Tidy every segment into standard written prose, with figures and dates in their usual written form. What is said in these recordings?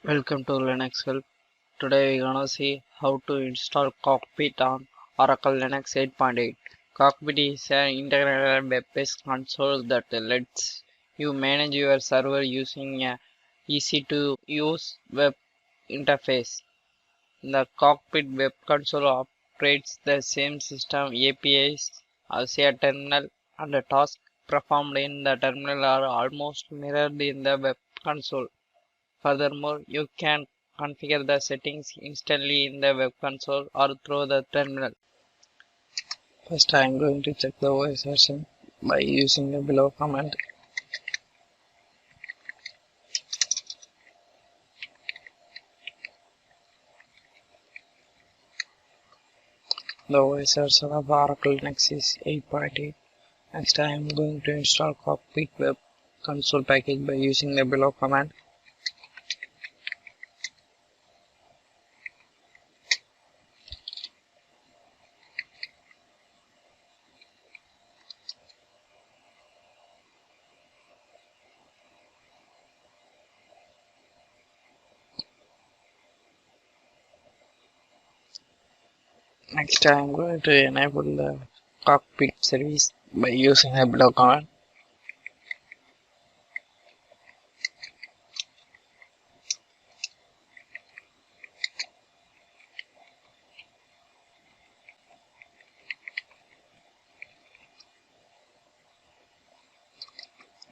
Welcome to Linux Help. Today we're gonna see how to install Cockpit on Oracle Linux 8.8. Cockpit is an integrated web-based console that lets you manage your server using a easy-to-use web interface. The Cockpit web console operates the same system APIs as a terminal, and the tasks performed in the terminal are almost mirrored in the web console. Furthermore, you can configure the settings instantly in the web console or through the terminal. First, I am going to check the OS version by using the below command. The OS version of Oracle Linux is 8.8. Next, I am going to install Cockpit Web Console package by using the below command. Next, I am going to enable the Cockpit service by using the below command.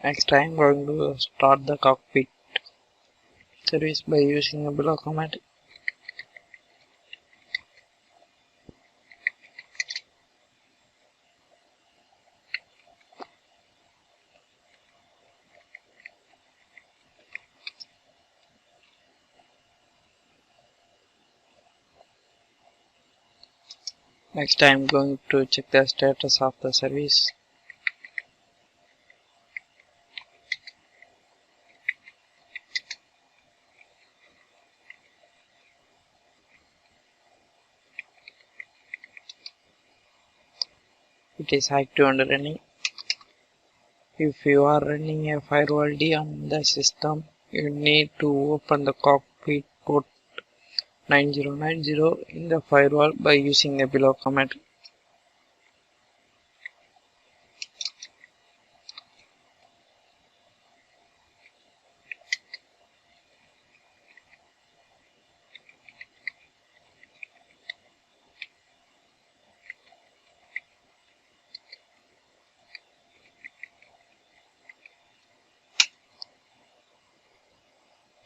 Next, I am going to start the Cockpit service by using the below command. Next, I am going to check the status of the service. It is active and running. If you are running a firewall D on the system, you need to open the Cockpit port 9090 in the firewall by using the below command.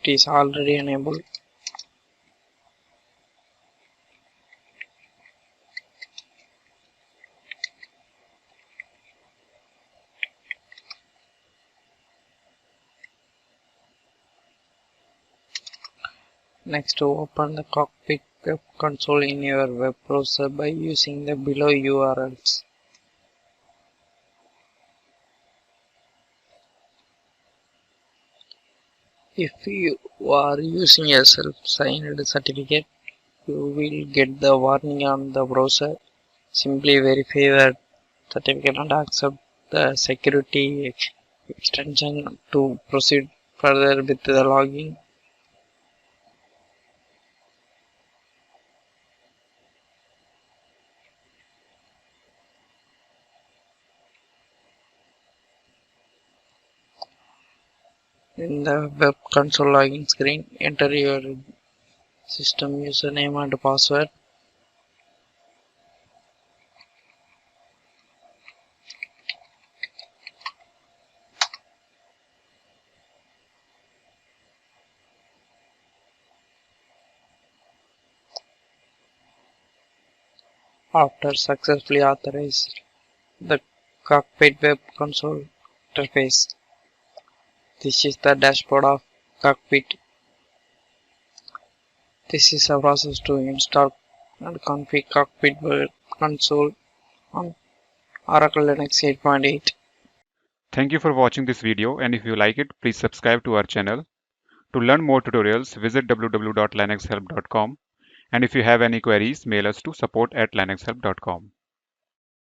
It is already enabled. Next, open the Cockpit web console in your web browser by using the below URLs. If you are using a self-signed certificate, you will get the warning on the browser. Simply verify the certificate and accept the security extension to proceed further with the logging. In the web console login screen, enter your system username and password. After successfully authorized the Cockpit web console interface, this is the dashboard of Cockpit. This is a process to install and configure Cockpit web console on Oracle Linux 8.8. Thank you for watching this video, and if you like it, please subscribe to our channel. To learn more tutorials, visit www.linuxhelp.com, and if you have any queries, mail us to support@linuxhelp.com.